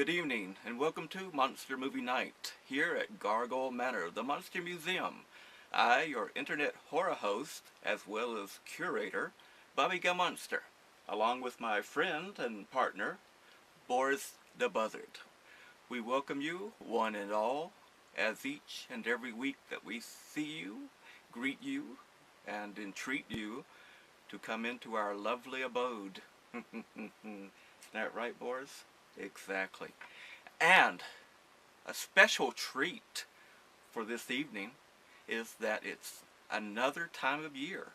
Good evening, and welcome to Monster Movie Night here at Gargoyle Manor, the Monster Museum. I, your internet horror host, as well as curator, Bobby Gammonster, along with my friend and partner, Boris the Buzzard. We welcome you, one and all, as each and every week that we see you, greet you, and entreat you to come into our lovely abode. Isn't that right, Boris? Exactly. And a special treat for this evening is that it's another time of year,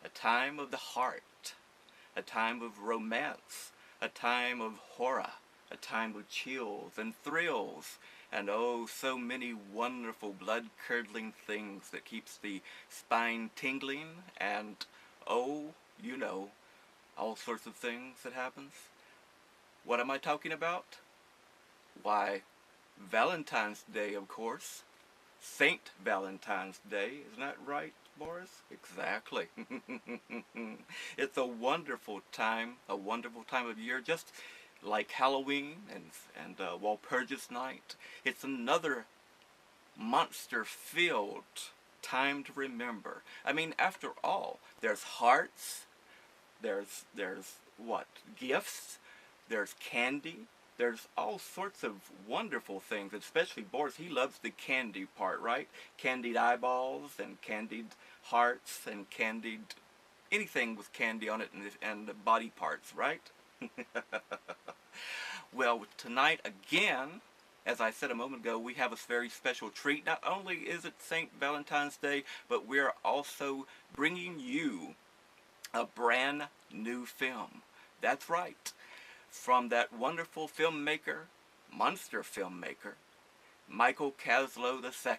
a time of the heart, a time of romance, a time of horror, a time of chills and thrills, and oh, so many wonderful blood-curdling things that keeps the spine tingling, and oh, you know, all sorts of things that happens. What am I talking about? Why, Valentine's Day, of course. Saint Valentine's Day, isn't that right, Boris? Exactly. It's a wonderful time of year, just like Halloween and Walpurgis Night. It's another monster-filled time to remember. I mean, after all, there's hearts, there's what? Gifts, there's candy, there's all sorts of wonderful things, especially Boris. He loves the candy part, right? Candied eyeballs and candied hearts and candied anything with candy on it and the body parts, right? Well, tonight again, as I said a moment ago, we have a very special treat. Not only is it St. Valentine's Day, but we're also bringing you a brand new film. That's right. From that wonderful filmmaker, monster filmmaker, Michael Caslow II.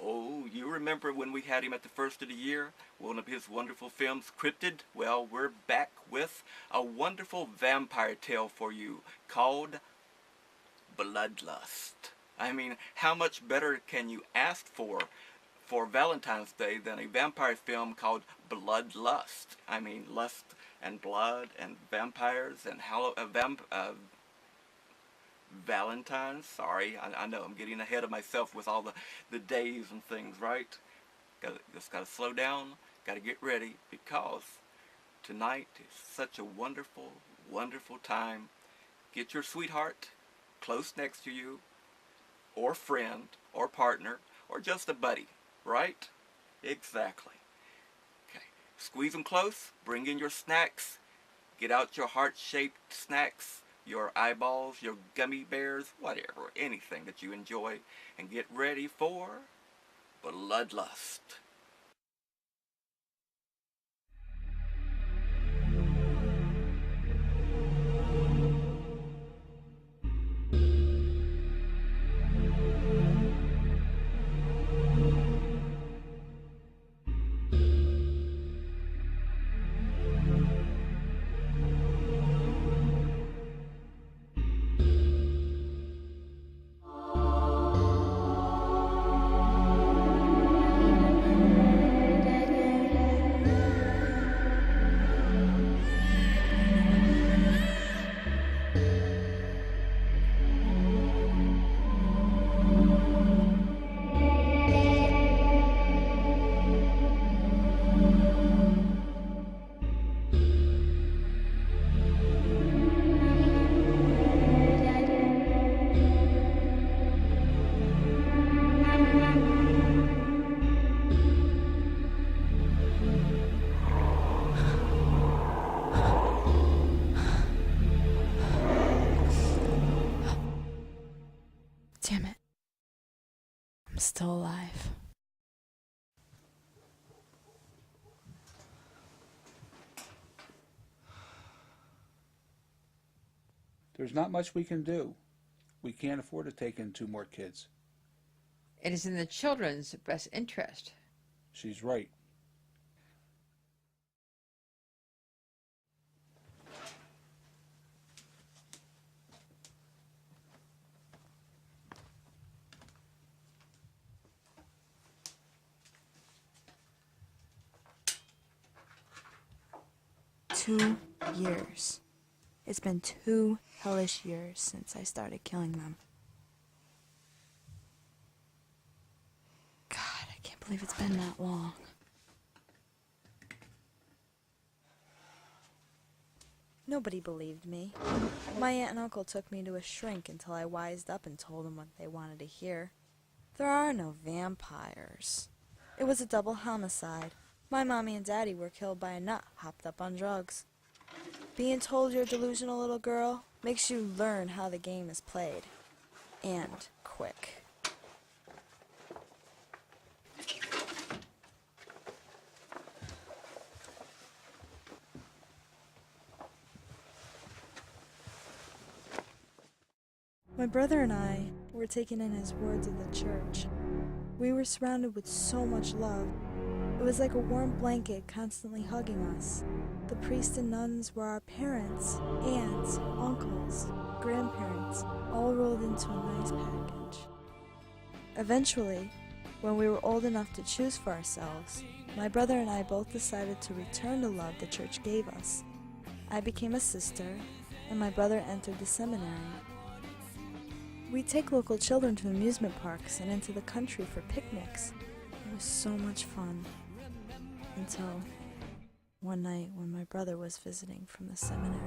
Oh, you remember when we had him at the first of the year? One of his wonderful films, Cryptid? Well, we're back with a wonderful vampire tale for you called Bloodlust. I mean, how much better can you ask for Valentine's Day than a vampire film called Bloodlust? I mean, lust and blood and vampires and Valentine's. Sorry, I know I'm getting ahead of myself with all the days and things, right? Just gotta slow down, gotta get ready, because tonight is such a wonderful, wonderful time. Get your sweetheart close next to you, or friend, or partner, or just a buddy, right? Exactly. Okay, squeeze them close, bring in your snacks, get out your heart-shaped snacks, your eyeballs, your gummy bears, whatever, anything that you enjoy, and get ready for Bloodlust. Damn it. I'm still alive. There's not much we can do. We can't afford to take in 2 more kids. It is in the children's best interest. She's right. Two years. It's been 2 hellish years since I started killing them. God, I can't believe it's been that long. Nobody believed me. My aunt and uncle took me to a shrink until I wised up and told them what they wanted to hear. There are no vampires. It was a double homicide. My mommy and daddy were killed by a nut hopped up on drugs. Being told you're a delusional little girl makes you learn how the game is played. And quick. My brother and I were taken in as wards of the church. We were surrounded with so much love. It was like a warm blanket constantly hugging us. The priests and nuns were our parents, aunts, uncles, grandparents, all rolled into a nice package. Eventually, when we were old enough to choose for ourselves, my brother and I both decided to return the love the church gave us. I became a sister, and my brother entered the seminary. We'd take local children to amusement parks and into the country for picnics. It was so much fun. Until one night when my brother was visiting from the seminary.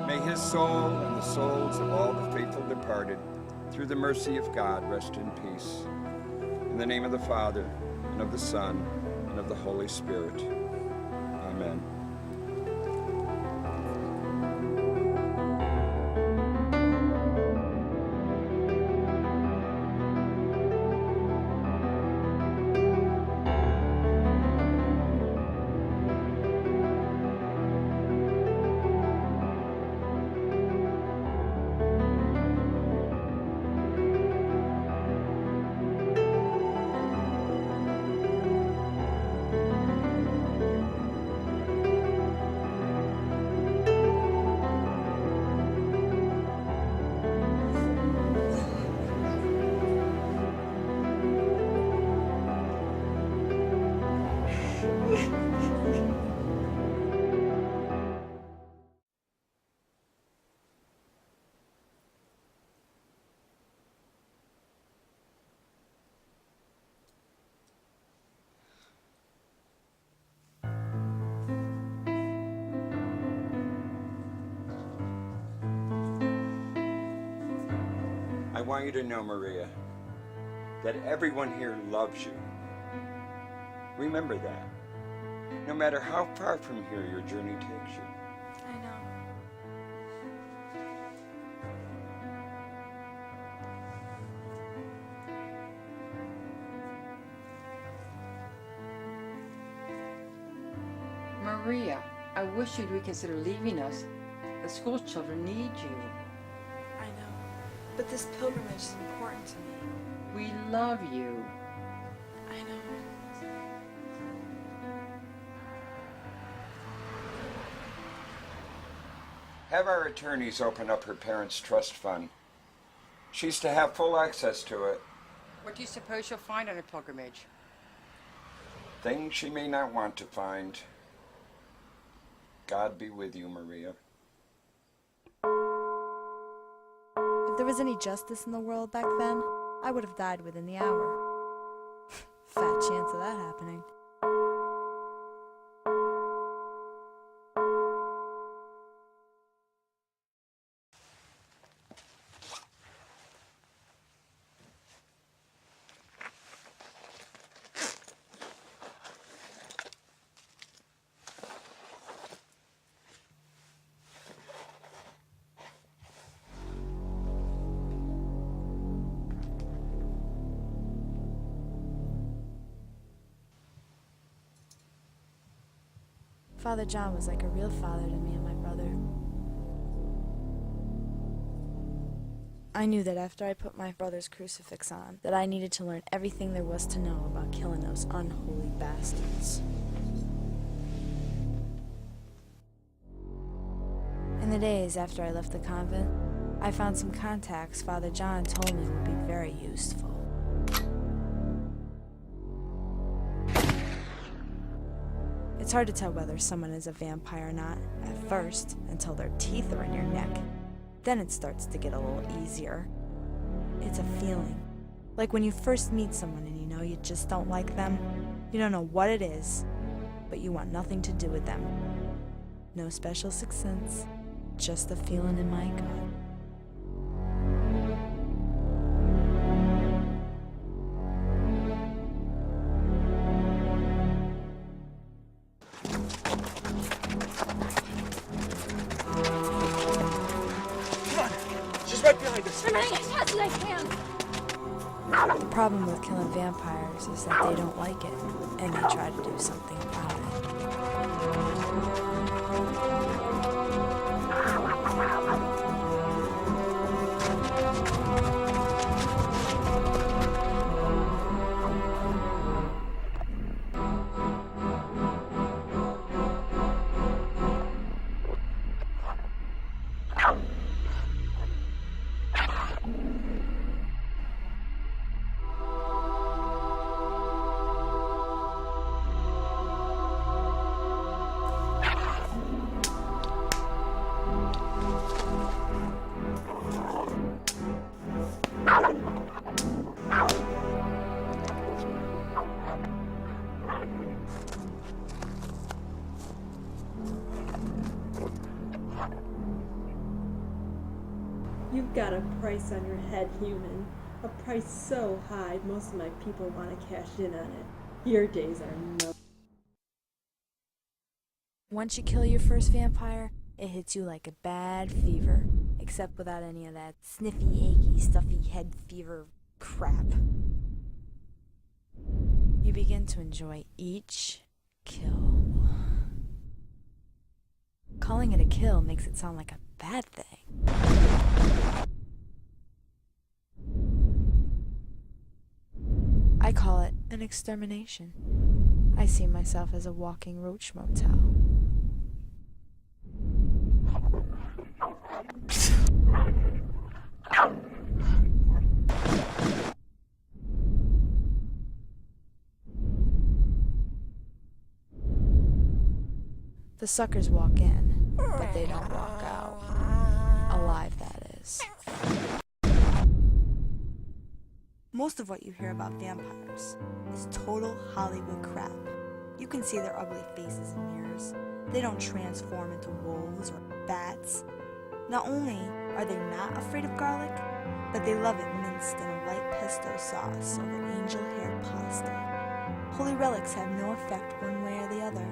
May his soul and the souls of all the faithful departed, through the mercy of God, rest in peace. In the name of the Father, and of the Son, and of the Holy Spirit. Amen. I want you to know, Maria, that everyone here loves you. Remember that. No matter how far from here your journey takes you. I know. Maria, I wish you'd reconsider leaving us. The school children need you. But this pilgrimage is important to me. We love you. I know. Have our attorneys open up her parents' trust fund. She's to have full access to it. What do you suppose you'll find on a pilgrimage? Things she may not want to find. God be with you, Maria. If there was any justice in the world back then, I would have died within the hour. Fat chance of that happening. Father John was like a real father to me and my brother. I knew that after I put my brother's crucifix on, that I needed to learn everything there was to know about killing those unholy bastards. In the days after I left the convent, I found some contacts Father John told me would be very useful. It's hard to tell whether someone is a vampire or not at first, until their teeth are in your neck. Then it starts to get a little easier. It's a feeling. Like when you first meet someone and you know you just don't like them. You don't know what it is, but you want nothing to do with them. No special sixth sense, just a feeling in my gut. I'm running as fast as I can. The problem with killing vampires is that they don't like it, and they try to do something about You've got a price on your head, human. A price so high, most of my people want to cash in on it. Your days are no. Once you kill your first vampire, it hits you like a bad fever, except without any of that sniffy, achy, stuffy head fever crap. You begin to enjoy each kill. Calling it a kill makes it sound like a bad thing. I call it an extermination. I see myself as a walking roach motel. The suckers walk in, but they don't walk out. Alive, that is. Most of what you hear about vampires is total Hollywood crap. You can see their ugly faces in mirrors. They don't transform into wolves or bats. Not only are they not afraid of garlic, but they love it minced in a light pesto sauce over angel-haired pasta. Holy relics have no effect one way or the other.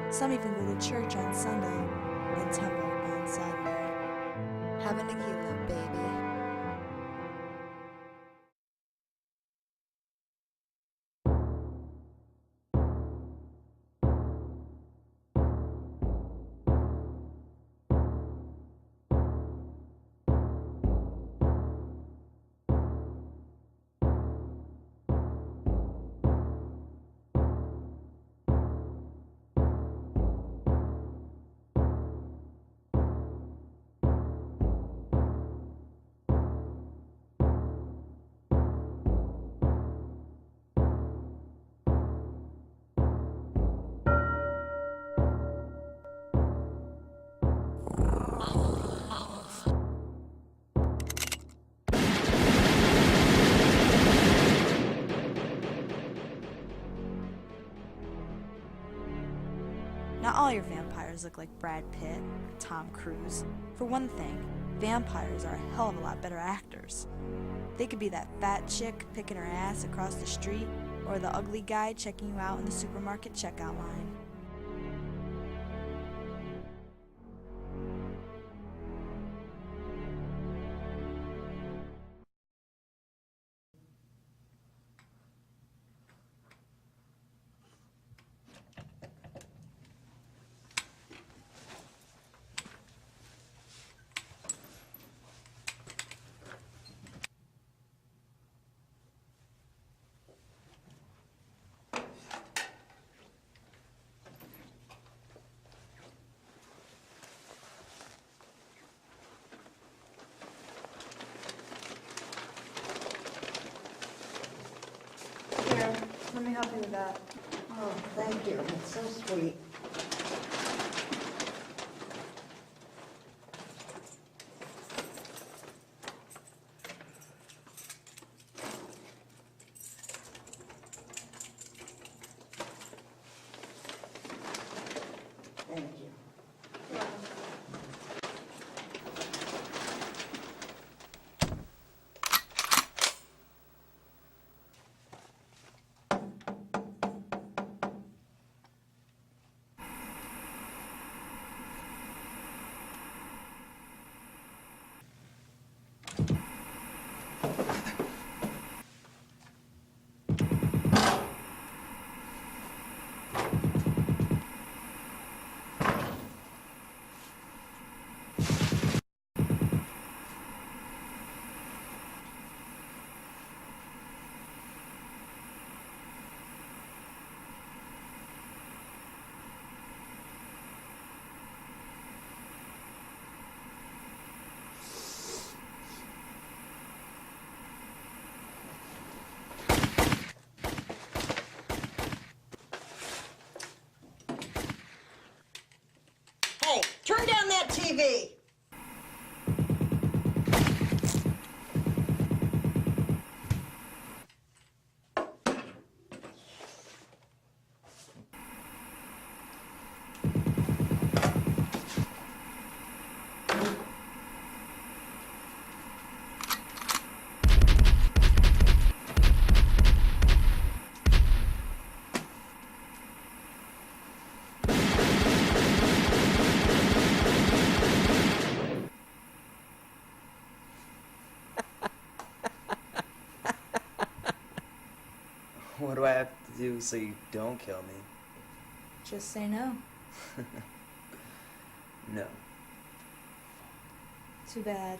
Some even go to church on Sunday and temple on Saturday. Have a Nagila, baby. Not all your vampires look like Brad Pitt or Tom Cruise. For one thing, vampires are a hell of a lot better actors. They could be that fat chick picking her ass across the street, or the ugly guy checking you out in the supermarket checkout line. Here, let me help you with that. Oh, thank you. It's so sweet. Thank you. Hey, turn down that TV! What do I have to do so you don't kill me? Just say no. No. Too bad.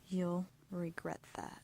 You'll regret that.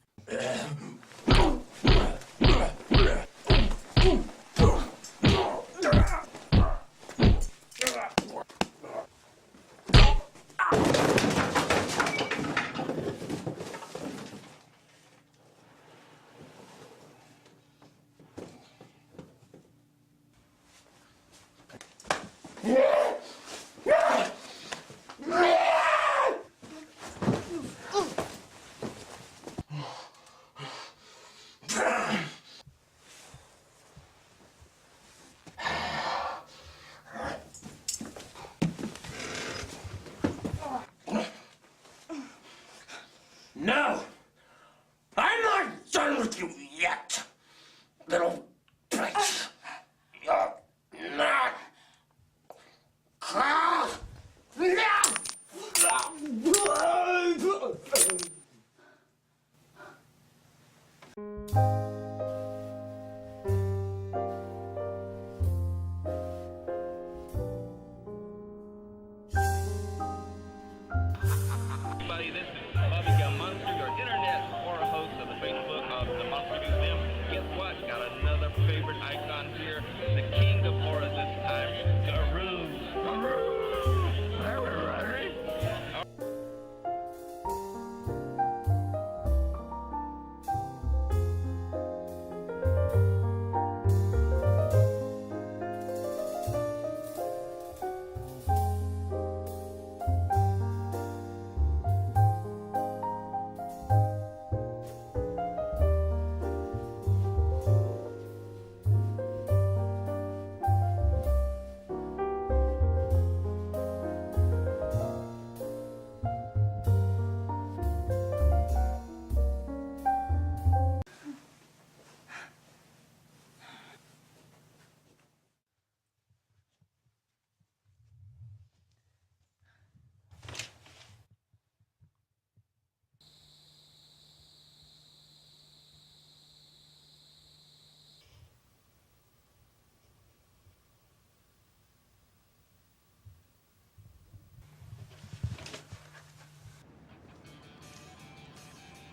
No! I'm not done with you yet, little bitch. You're not. Everybody, this is Bobby Gammonster, your internet horror host of the Facebook of the Monster Museum. Guess what? Got another favorite icon here, the king of horror this time, Garoo.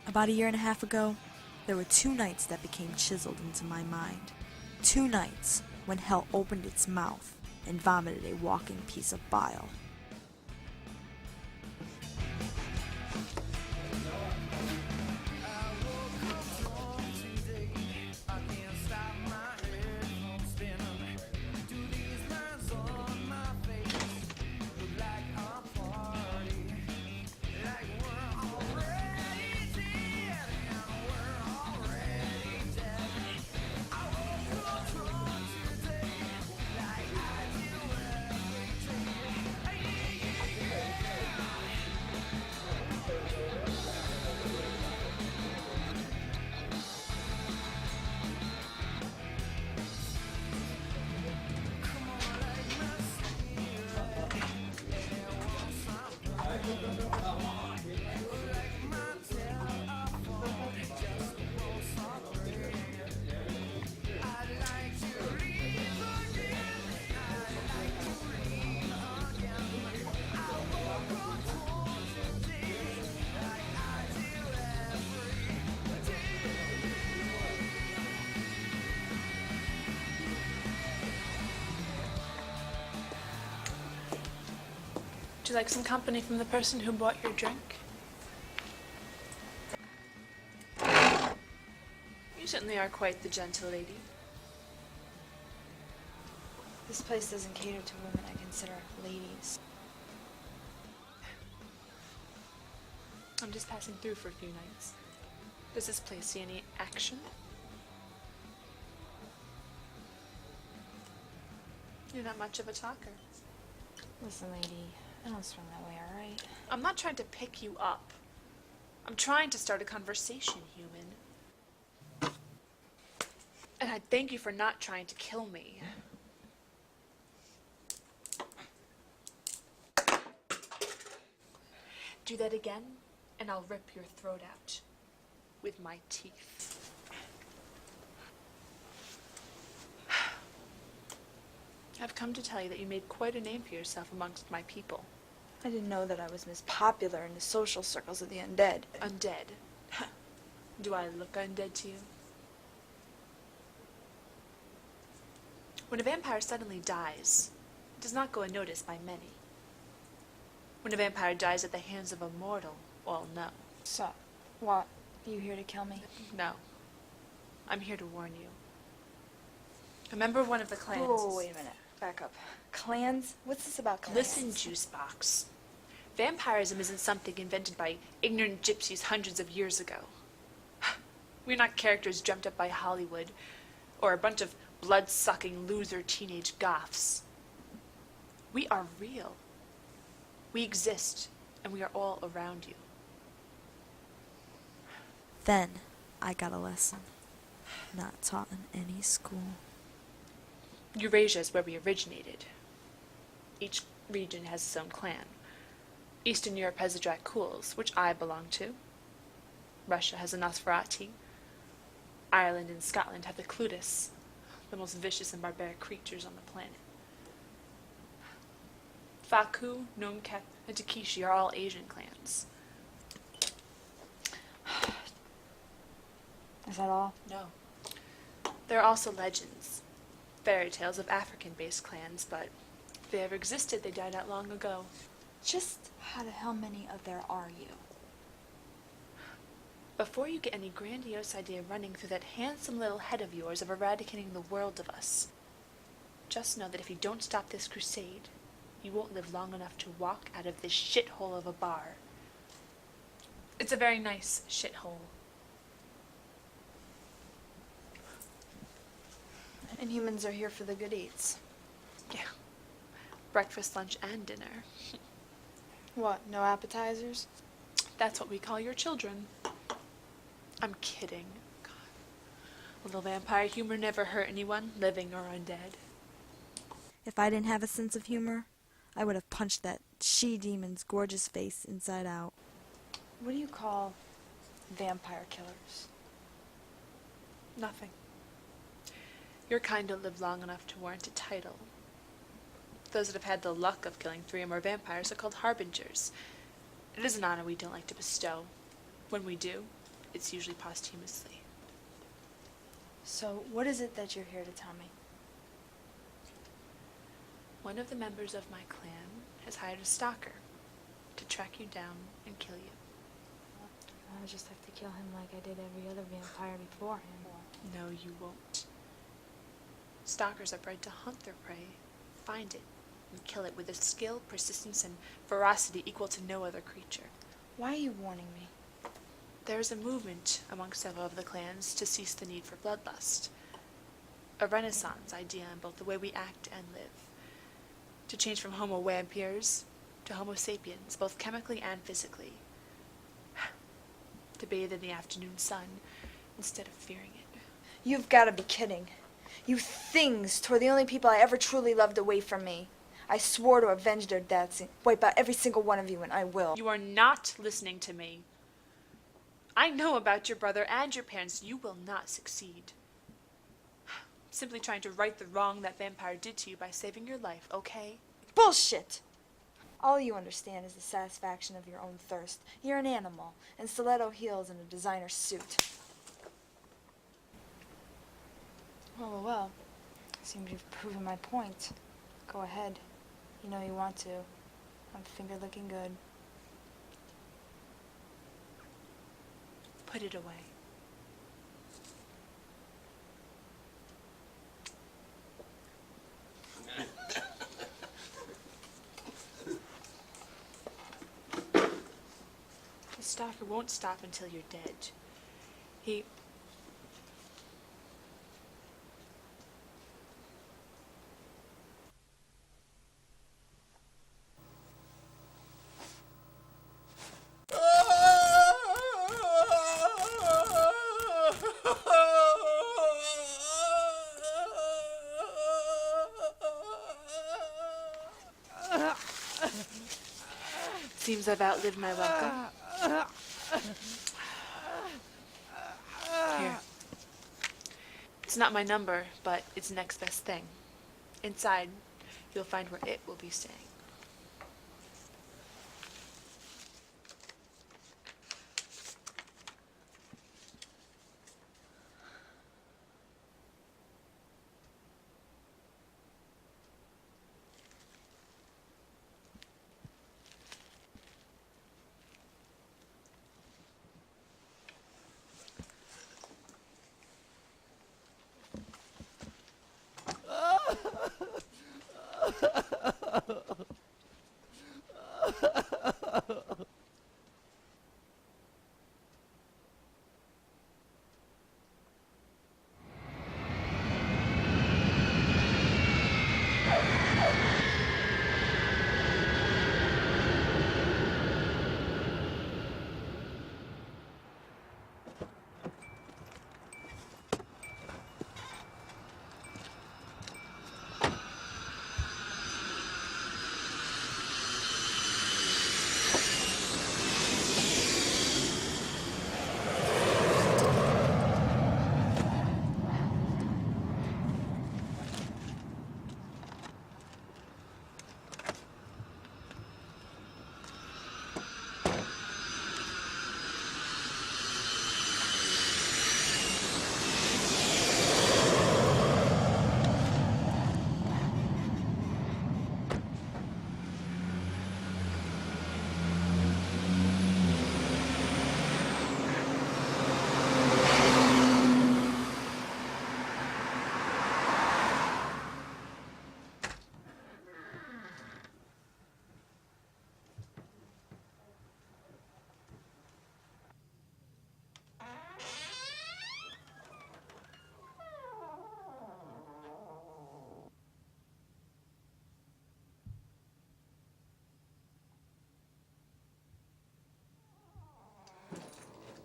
About a year and a half ago, there were 2 nights that became chiseled into my mind. 2 nights when hell opened its mouth and vomited a walking piece of bile. Would you like some company from the person who bought your drink? You certainly are quite the gentle lady. This place doesn't cater to women I consider ladies. I'm just passing through for a few nights. Does this place see any action? You're not much of a talker. Listen, lady, I don't swing that way, alright? I'm not trying to pick you up. I'm trying to start a conversation, human. And I thank you for not trying to kill me. Do that again, and I'll rip your throat out with my teeth. I've come to tell you that you made quite a name for yourself amongst my people. I didn't know that I was Miss Popular in the social circles of the undead. Undead? Do I look undead to you? When a vampire suddenly dies, it does not go unnoticed by many. When a vampire dies at the hands of a mortal, all know. So, what? You here to kill me? No. I'm here to warn you. A member of one of the clans... Oh, wait a minute. Back up. Clans? What's this about clans? Listen, juice box. Vampirism isn't something invented by ignorant gypsies hundreds of years ago. We're not characters dreamt up by Hollywood, or a bunch of blood-sucking loser teenage goths. We are real. We exist, and we are all around you. Then, I got a lesson. Not taught in any school. Eurasia is where we originated. Each region has its own clan. Eastern Europe has the Draculs, which I belong to. Russia has the Nosferati. Ireland and Scotland have the Clutis, the most vicious and barbaric creatures on the planet. Faku, Nomkep, and Takishi are all Asian clans. Is that all? No. There are also legends, fairy tales of African-based clans, but if they ever existed, they died out long ago. Just how many of there are you? Before you get any grandiose idea running through that handsome little head of yours of eradicating the world of us, just know that if you don't stop this crusade, you won't live long enough to walk out of this shithole of a bar. It's a very nice shithole. And humans are here for the good eats. Yeah. Breakfast, lunch, and dinner. What, no appetizers? That's what we call your children. I'm kidding. God. Little vampire humor never hurt anyone, living or undead. If I didn't have a sense of humor, I would have punched that she-demon's gorgeous face inside out. What do you call vampire killers? Nothing. Your kind don't live long enough to warrant a title. Those that have had the luck of killing 3 or more vampires are called harbingers. It is an honor we don't like to bestow. When we do, it's usually posthumously. So, what is it that you're here to tell me? One of the members of my clan has hired a stalker to track you down and kill you. I'll just have to kill him like I did every other vampire before him. No, you won't. Stalkers are bred to hunt their prey, find it, and kill it with a skill, persistence, and ferocity equal to no other creature. Why are you warning me? There is a movement among several of the clans to cease the need for bloodlust. A renaissance idea in both the way we act and live. To change from homo vampires to homo sapiens, both chemically and physically. To bathe in the afternoon sun instead of fearing it. You've got to be kidding. You things tore the only people I ever truly loved away from me. I swore to avenge their deaths and wipe out every single one of you, and I will. You are not listening to me. I know about your brother and your parents. You will not succeed. Simply trying to right the wrong that vampire did to you by saving your life, okay? Bullshit! All you understand is the satisfaction of your own thirst. You're an animal, in stiletto heels and a designer suit. Well. Seems you've proven my point. Go ahead. You know you want to. I'm finger looking good. Put it away. The stalker won't stop until you're dead. He... Seems I've outlived my welcome. Here. It's not my number, but it's the next best thing. Inside, you'll find where it will be staying.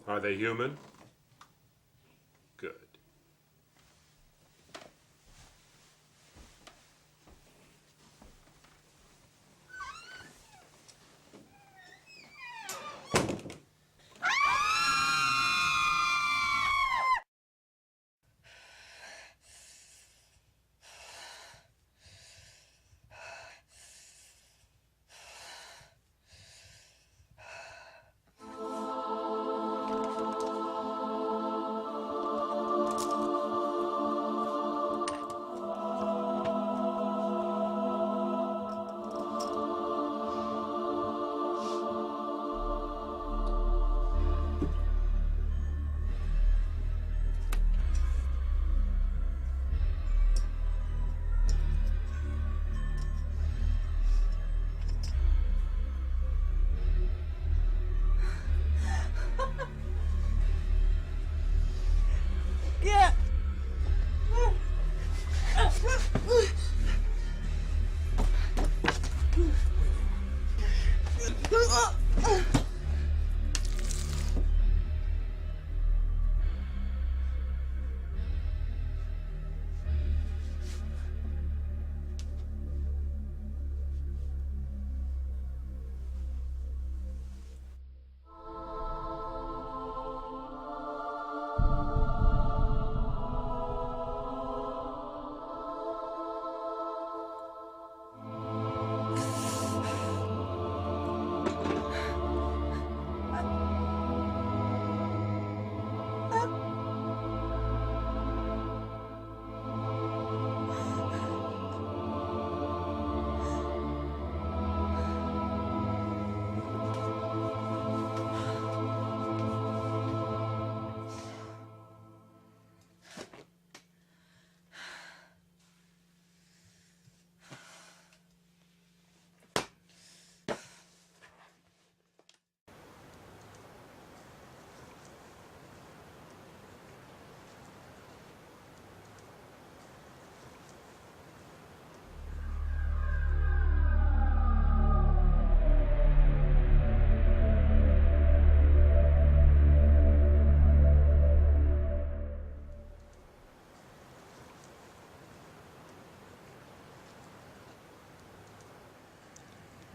Are they human? Good.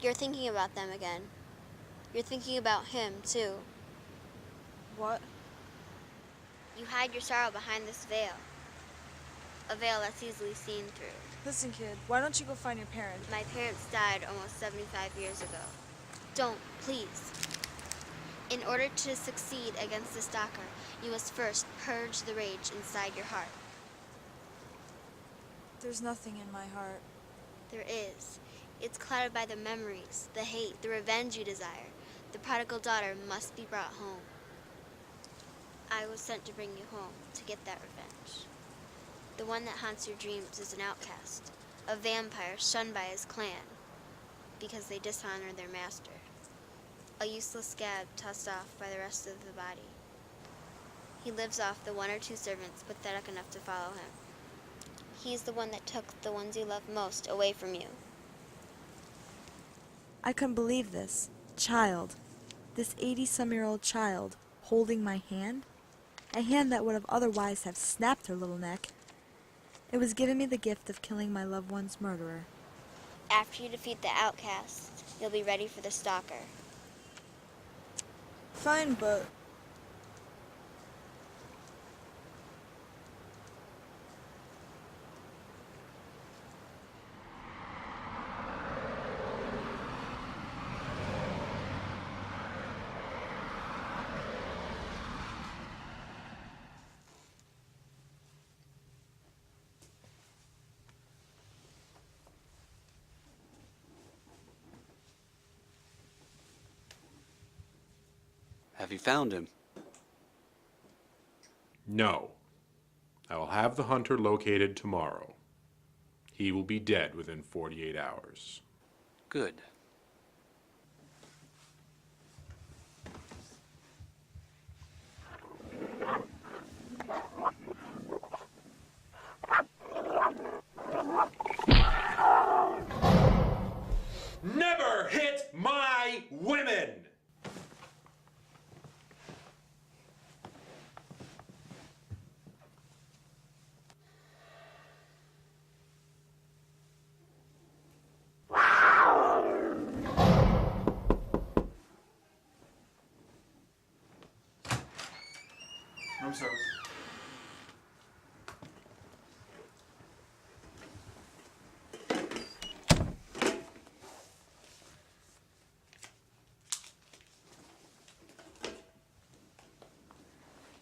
You're thinking about them again. You're thinking about him, too. What? You hide your sorrow behind this veil. A veil that's easily seen through. Listen, kid, why don't you go find your parents? My parents died almost 75 years ago. Don't, please. In order to succeed against the stalker, you must first purge the rage inside your heart. There's nothing in my heart. There is. It's clouded by the memories, the hate, the revenge you desire. The prodigal daughter must be brought home. I was sent to bring you home, to get that revenge. The one that haunts your dreams is an outcast, a vampire shunned by his clan, because they dishonor their master. A useless scab tossed off by the rest of the body. He lives off the one or two servants pathetic enough to follow him. He's the one that took the ones you love most away from you. I couldn't believe this. Child. This 80-some-year-old child holding my hand? A hand that would have otherwise have snapped her little neck. It was giving me the gift of killing my loved one's murderer. After you defeat the outcast, you'll be ready for the stalker. Fine, but... Have you found him? No. I will have the hunter located tomorrow. He will be dead within 48 hours. Good. Never hit my women! Room service.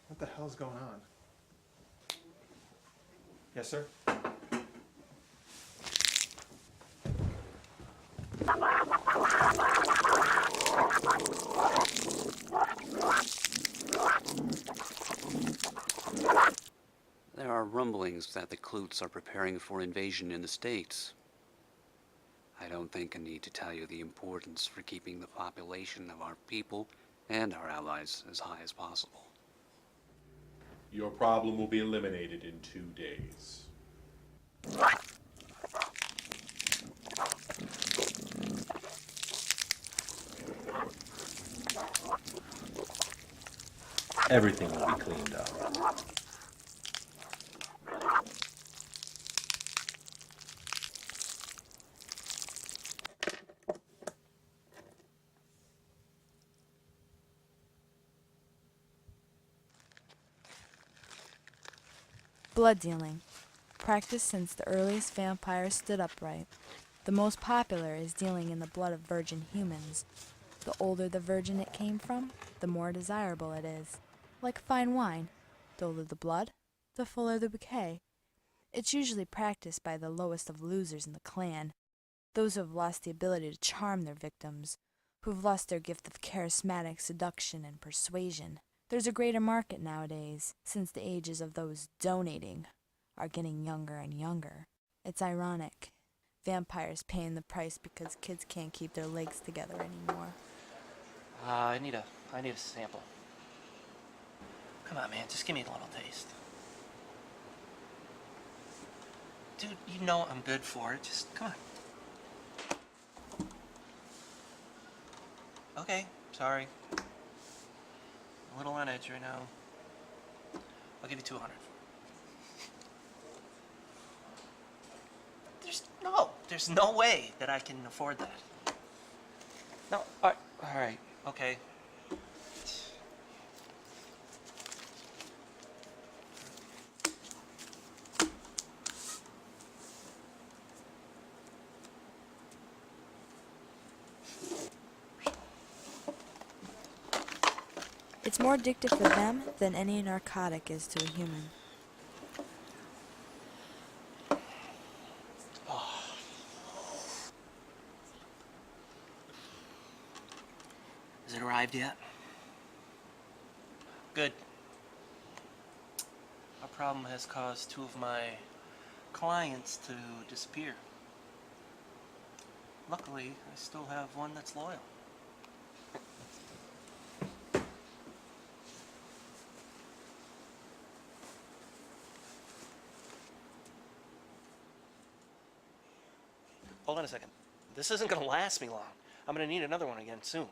What the hell's going on? Yes, sir? There are rumblings that the Klutes are preparing for invasion in the States. I don't think I need to tell you the importance for keeping the population of our people and our allies as high as possible. Your problem will be eliminated in 2 days. Everything will be cleaned up. Blood dealing. Practiced since the earliest vampires stood upright. The most popular is dealing in the blood of virgin humans. The older the virgin it came from, the more desirable it is. Like fine wine, the older the blood, the fuller the bouquet. It's usually practiced by the lowest of losers in the clan, those who have lost the ability to charm their victims, who've lost their gift of charismatic seduction and persuasion. There's a greater market nowadays, since the ages of those donating are getting younger and younger. It's ironic. Vampires paying the price because kids can't keep their legs together anymore. I need a sample. Come on, man, just give me a little taste. Dude, you know I'm good for it. Just, come on. Okay, sorry. A little on edge right now. I'll give you 200. There's no way that I can afford that. No, all right, okay. It's more addictive for them than any narcotic is to a human. Has it arrived yet? Good. Our problem has caused 2 of my clients to disappear. Luckily, I still have one that's loyal. Hold on a second. This isn't going to last me long. I'm going to need another one again soon.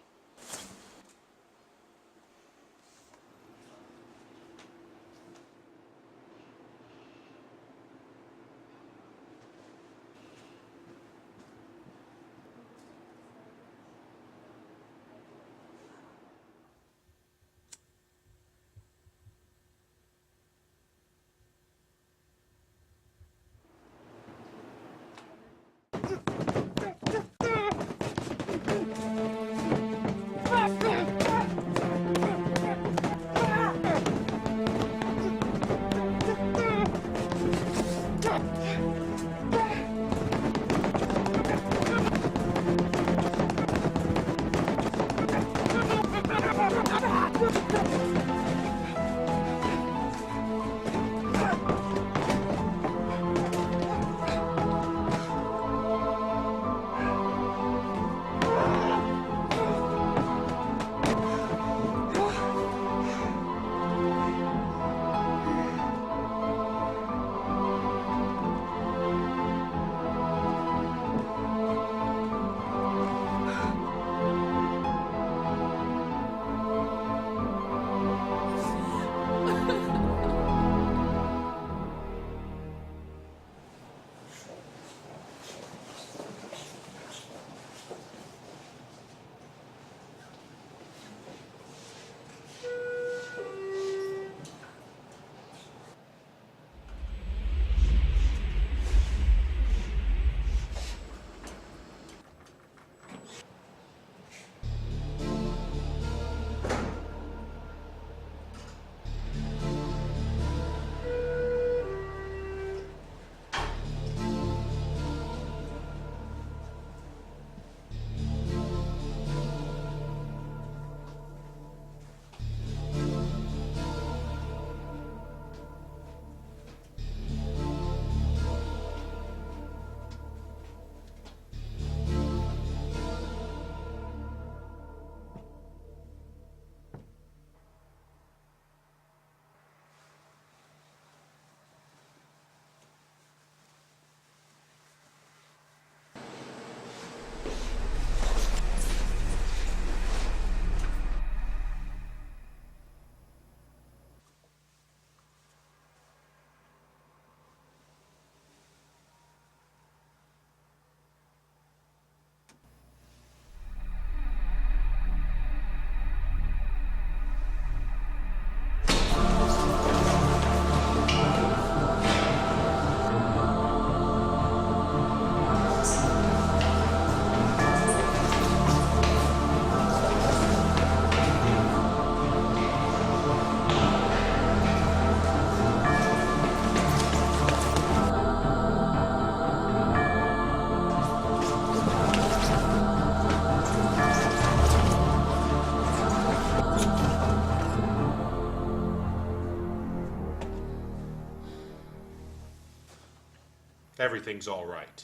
Everything's all right.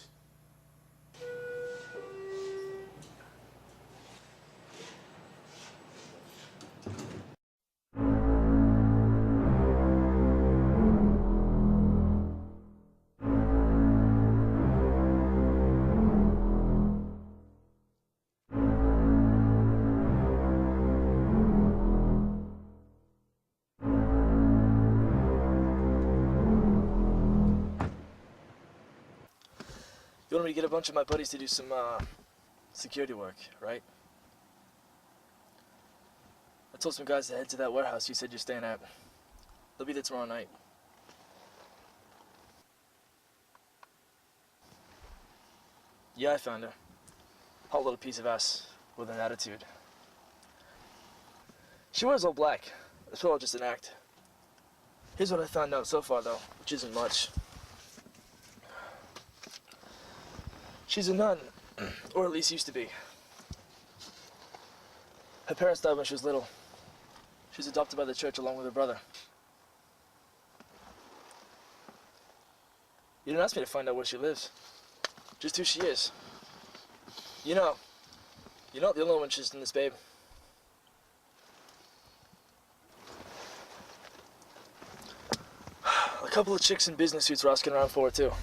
You wanted me to get a bunch of my buddies to do some security work, right? I told some guys to head to that warehouse you said you're staying at. They'll be there tomorrow night. Yeah, I found her. Hot little piece of ass with an attitude. She wears all black. It's all just an act. Here's what I found out so far, though, which isn't much. She's a nun, or at least used to be. Her parents died when she was little. She was adopted by the church along with her brother. You didn't ask me to find out where she lives, just who she is. You're not the only one interested in this babe. A couple of chicks in business suits were asking around for her, too.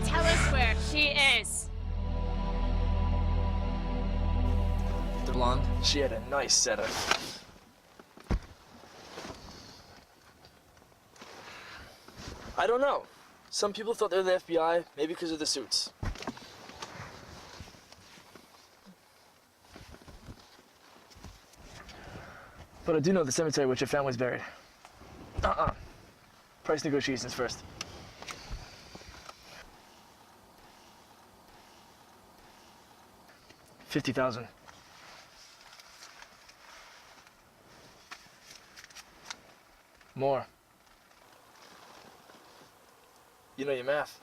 Tell us where she is. The blonde? She had a nice setup. I don't know. Some people thought they were the FBI, maybe because of the suits. But I do know the cemetery which her family's buried. Price negotiations first. $50,000. More. You know your math.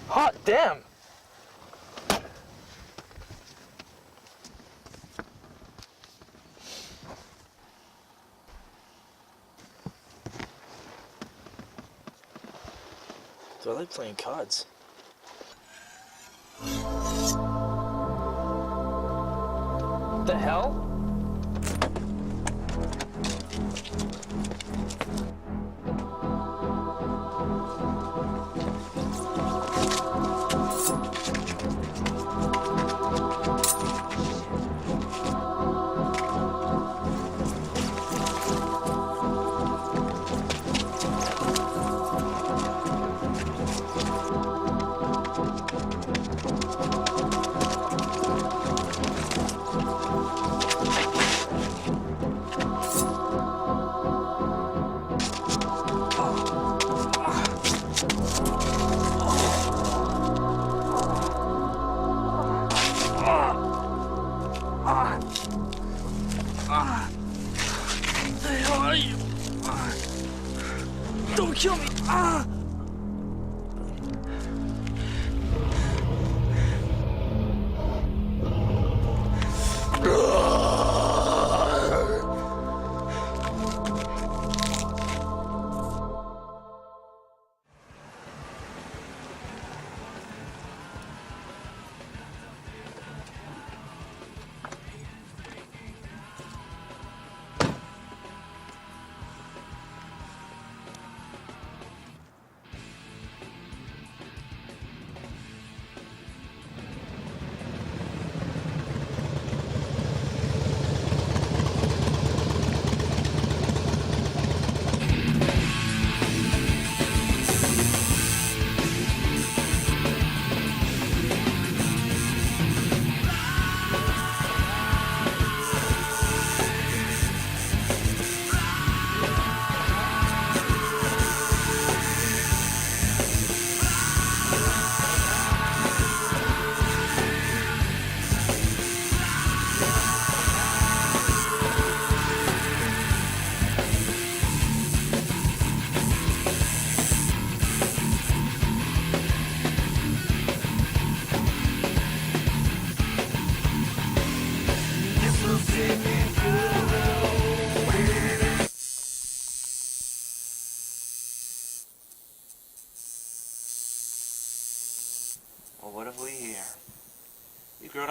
Hot damn! Do I like playing cards? The hell? The hell are you? Don't kill me!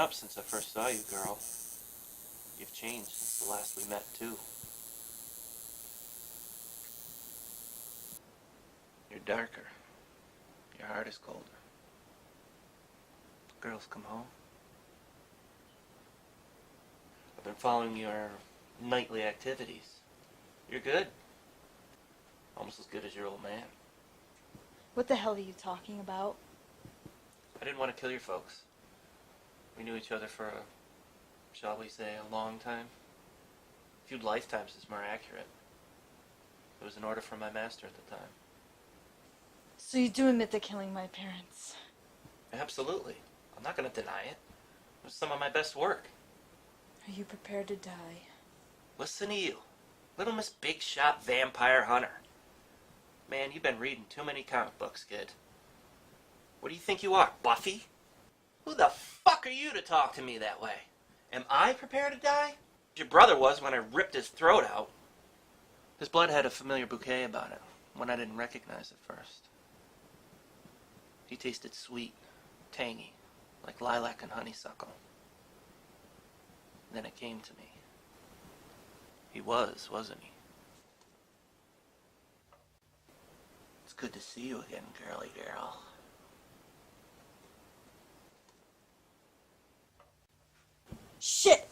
up since I first saw you, girl. You've changed since the last we met, too. You're darker. Your heart is colder. Girls, come home. I've been following your nightly activities. You're good. Almost as good as your old man. What the hell are you talking about? I didn't want to kill your folks. We knew each other for shall we say, a long time. A few lifetimes is more accurate. It was an order from my master at the time. So you do admit to killing my parents? Absolutely. I'm not going to deny it. It was some of my best work. Are you prepared to die? Listen to you. Little Miss Big Shot Vampire Hunter. Man, you've been reading too many comic books, kid. What do you think you are, Buffy? Who the fuck are you to talk to me that way? Am I prepared to die? Your brother was when I ripped his throat out. His blood had a familiar bouquet about it, one I didn't recognize at first. He tasted sweet, tangy, like lilac and honeysuckle. Then it came to me. He was, wasn't he? It's good to see you again, girly girl. Shit!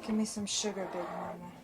Give me some sugar, Big Mama.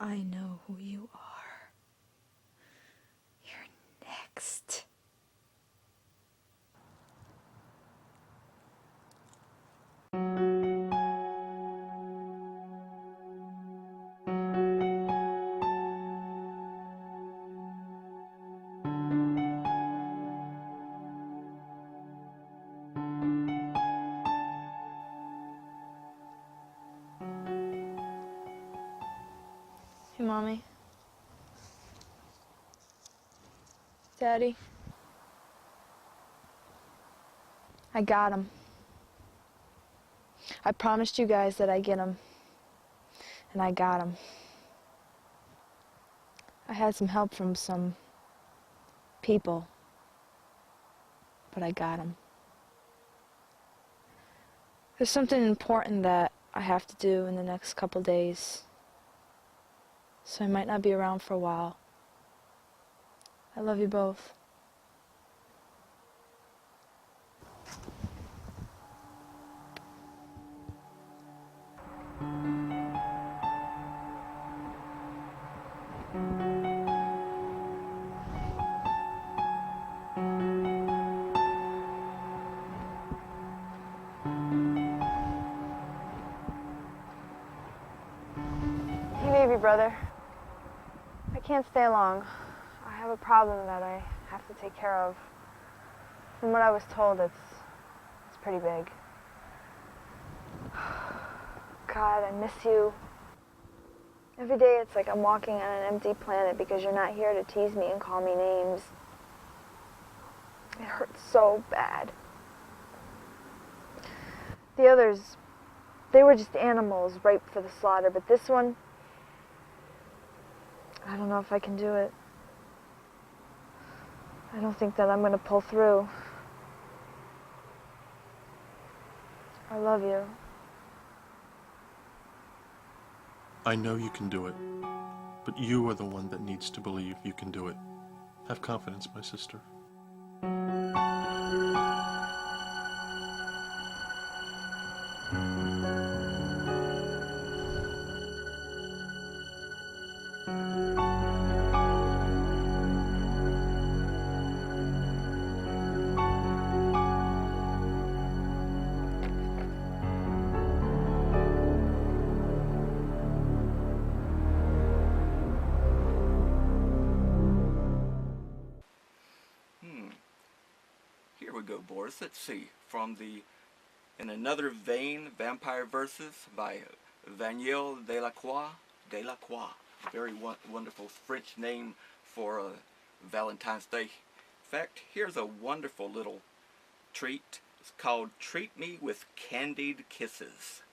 I know who you are. You're next. Hey, Mommy. Daddy. I got him. I promised you guys that I'd get him. And I got him. I had some help from some people. But I got him. There's something important that I have to do in the next couple days. So I might not be around for a while. I love you both. Hey, baby brother. I can't stay long. I have a problem that I have to take care of. From what I was told, it's pretty big. God, I miss you. Every day it's like I'm walking on an empty planet because you're not here to tease me and call me names. It hurts so bad. The others, they were just animals ripe for the slaughter, but this one, I don't know if I can do it. I don't think that I'm going to pull through. I love you. I know you can do it, but you are the one that needs to believe you can do it. Have confidence, my sister. Here we go, Boris. Let's see. From the In Another Vein, Vampire Verses by Daniel Delacroix. Very wonderful French name for Valentine's Day. In fact, here's a wonderful little treat. It's called Treat Me with Candied Kisses.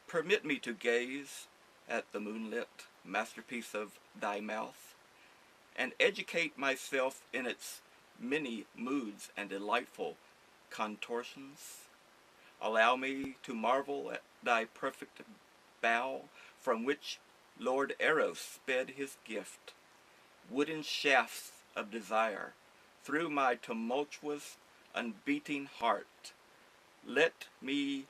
Permit me to gaze at the moonlit masterpiece of thy mouth and educate myself in its many moods and delightful contortions. Allow me to marvel at thy perfect bow, from which Lord Eros sped his gift, wooden shafts of desire, through my tumultuous, unbeating heart. Let me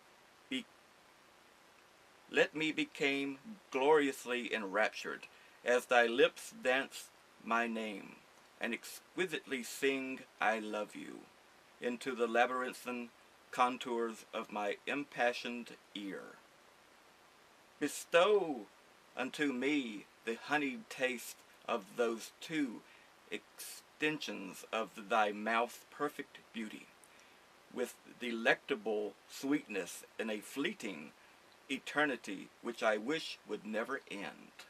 become gloriously enraptured, as thy lips dance my name, and exquisitely sing I love you, into the labyrinthine contours of my impassioned ear. Bestow unto me the honeyed taste of those two extensions of thy mouth's perfect beauty, with delectable sweetness in a fleeting eternity which I wish would never end.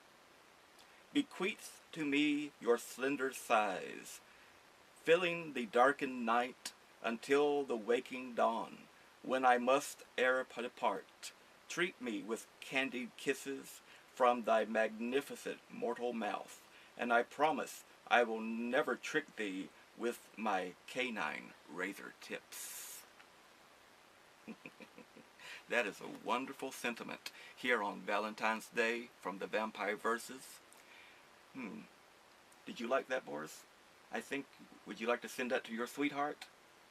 Bequeath to me your slender sighs, filling the darkened night until the waking dawn, when I must ere depart. Treat me with candied kisses from thy magnificent mortal mouth, and I promise I will never trick thee with my canine razor tips. That is a wonderful sentiment here on Valentine's Day from the Vampire Verses. Did you like that, Boris? Would you like to send that to your sweetheart?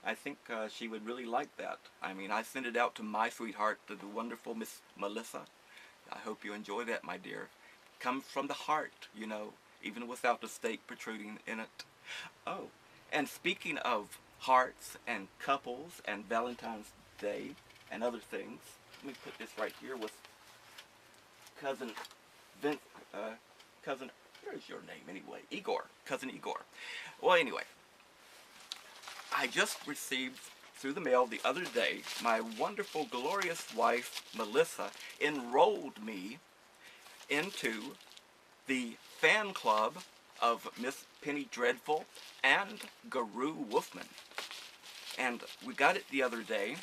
I think she would really like that. I mean, I sent it out to my sweetheart, the wonderful Miss Melissa. I hope you enjoy that, my dear. comes from the heart, you know, even without the steak protruding in it. Oh, and speaking of hearts and couples and Valentine's Day and other things, let me put this right here with cousin Vince, cousin, where's your name anyway? Igor, cousin Igor. Well, anyway, I just received through the mail the other day, my wonderful, glorious wife, Melissa, enrolled me into the fan club of Miss Penny Dreadful and Guru Wolfman. And we got it the other day,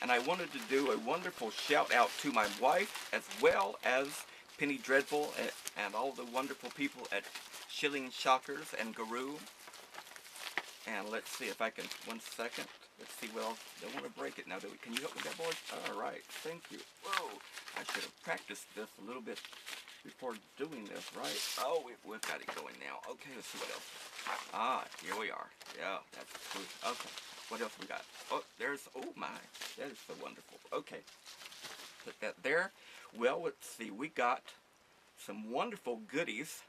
and I wanted to do a wonderful shout out to my wife as well as Penny Dreadful and all the wonderful people at Shilling Shockers and Guru. And let's see if I can, 1 second. Let's see, well, don't want to break it now, do we? Can you help me with that, boy? All right, thank you. Whoa, I should have practiced this a little bit before doing this, right? Oh, we've got it going now. Okay, let's see what else. Ah, here we are. Yeah, that's true. Okay, what else we got? Oh, there's, oh my, that is so wonderful. Okay, put that there. Well, let's see, we got some wonderful goodies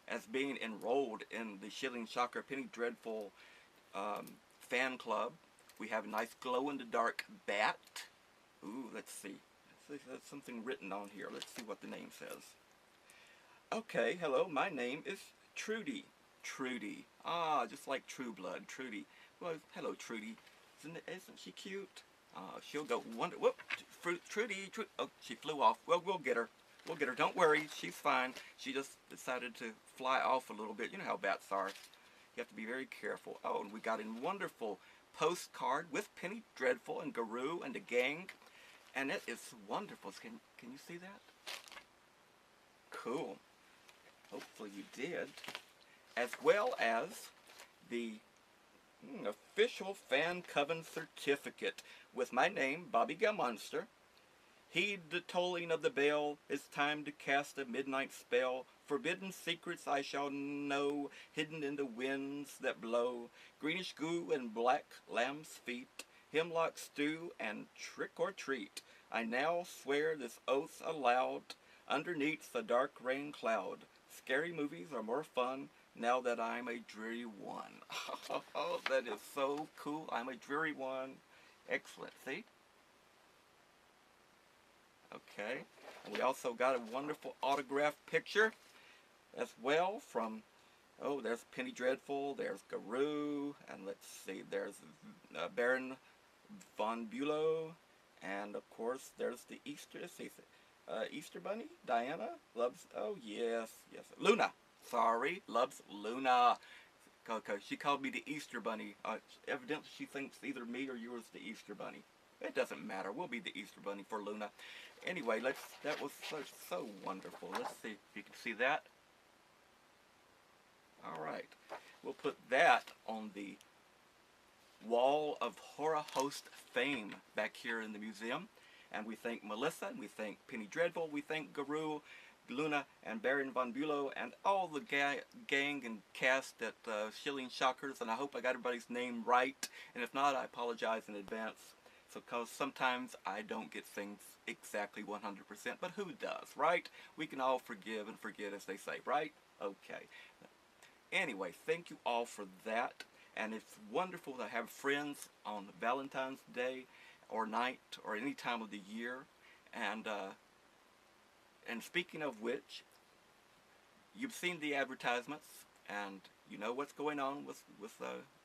as being enrolled in the Shilling Shocker Penny Dreadful fan club. We have a nice glow-in-the-dark bat. Ooh, let's see. There's something written on here. Let's see what the name says. Okay, hello, my name is Trudy. Trudy. Ah, just like True Blood, Trudy. Well, hello, Trudy. Isn't she cute? She'll go wonder. Whoop, Trudy. Oh, she flew off. Well, we'll get her. We'll get her. Don't worry, she's fine. She just decided to fly off a little bit. You know how bats are. You have to be very careful. Oh, and we got a wonderful postcard with Penny Dreadful and Guru and the gang. And it is wonderful. Can you see that? Cool. Hopefully you did. As well as the official fan coven certificate with my name, Bobby Gammonster. Heed the tolling of the bell. It's time to cast a midnight spell. Forbidden secrets I shall know, hidden in the winds that blow. Greenish goo and black lamb's feet, hemlock stew and trick or treat. I now swear this oath aloud, underneath the dark rain cloud. Scary movies are more fun now that I'm a dreary one. Oh, that is so cool. I'm a dreary one. Excellent. See? Okay. And we also got a wonderful autographed picture as well from, oh, there's Penny Dreadful, there's Guru, and let's see, there's Baron von Bülow, and of course there's the Easter Bunny, Diana, loves, oh yes, Luna, sorry, loves Luna, because she called me the Easter Bunny. Evidently she thinks either me or yours the Easter Bunny. It doesn't matter, we'll be the Easter Bunny for Luna. Anyway, that was so wonderful. Let's see if you can see that. Alright, we'll put that on the wall of Horror Host fame back here in the museum. And we thank Melissa, and we thank Penny Dreadful, we thank Guru, Luna, and Baron von Bülow, and all the gang and cast at Shilling Shockers, and I hope I got everybody's name right, and if not, I apologize in advance, because sometimes I don't get things exactly 100%, but who does, right? We can all forgive and forget, as they say, right? Okay. Anyway, thank you all for that, and it's wonderful to have friends on Valentine's Day or night or any time of the year. And speaking of which, you've seen the advertisements and you know what's going on with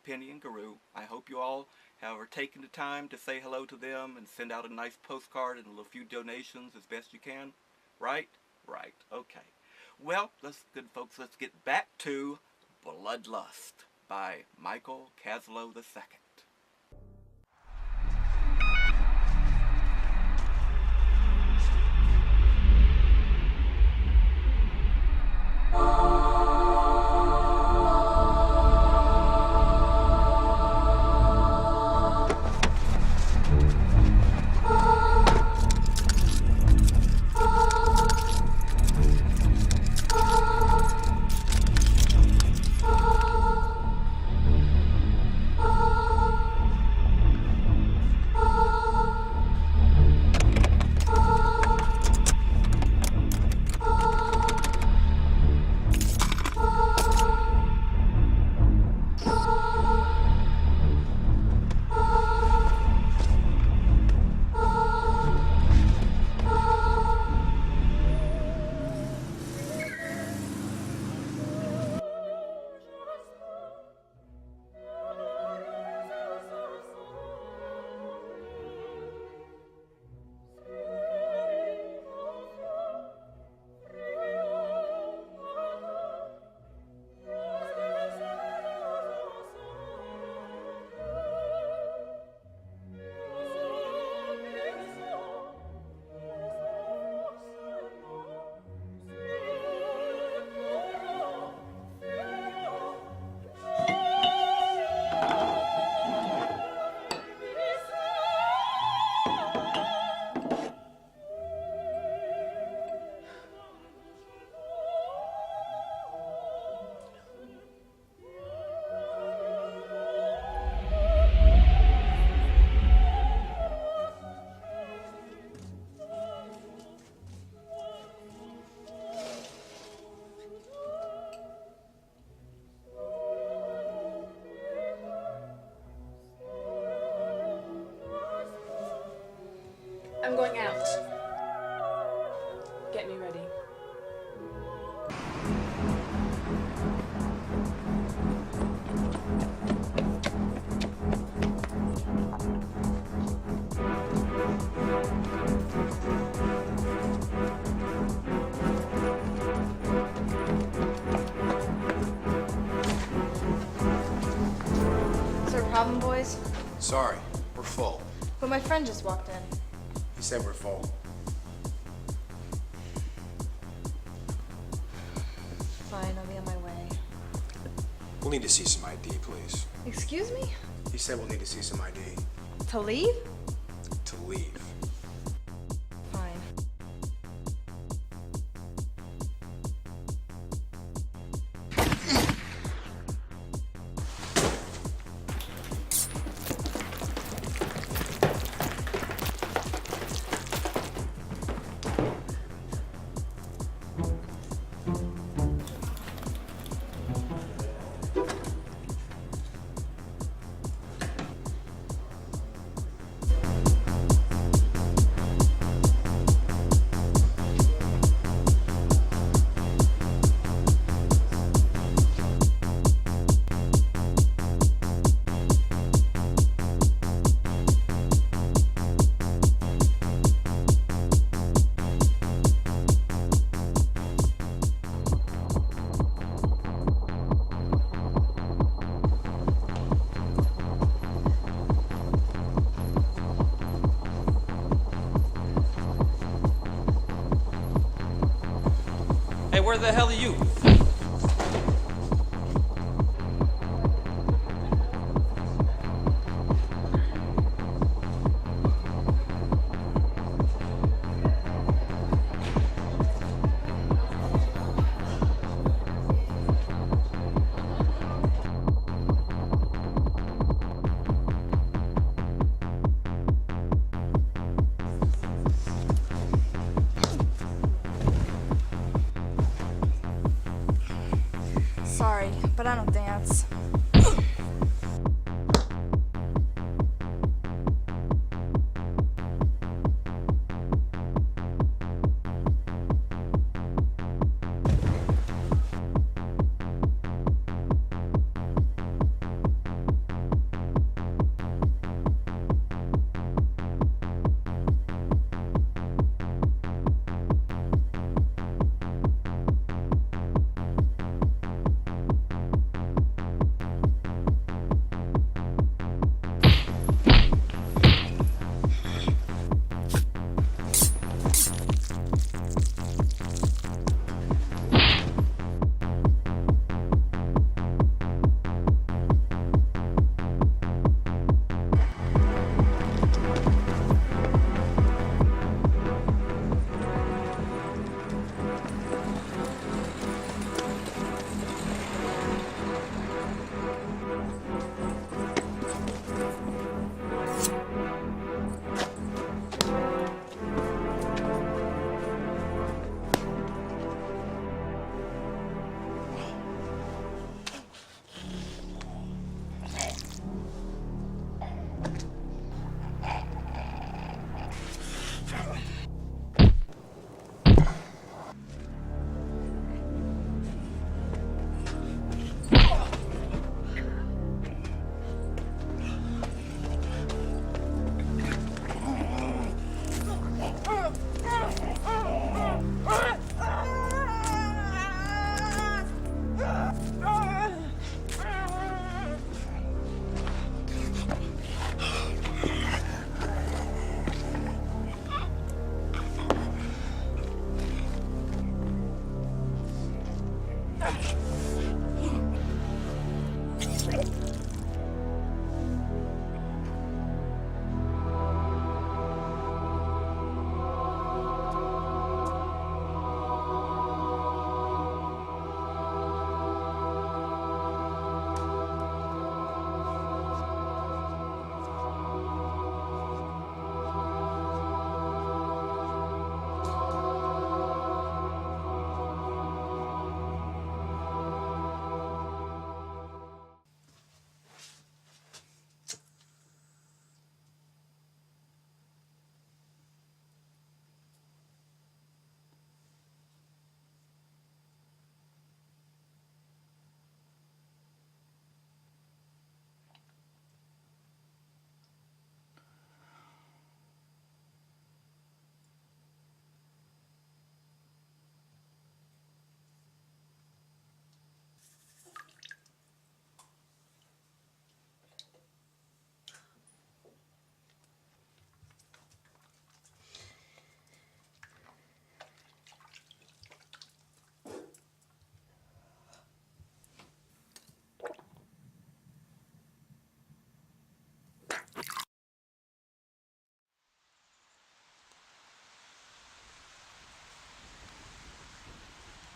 Penny and Guru. I hope you all are taking the time to say hello to them and send out a nice postcard and a few donations as best you can. Right? Right. Okay. Well, good folks, let's get back to Bloodlust by Michael Kaslow II. I'm going out. Get me ready. Is there a problem, boys? Sorry, we're full. But my friend just walked in. He said we're full. Fine, I'll be on my way. We'll need to see some ID, please. Excuse me? He said we'll need to see some ID. To leave? To leave. Fine. Hey, where the hell are you? Sorry, but I don't dance.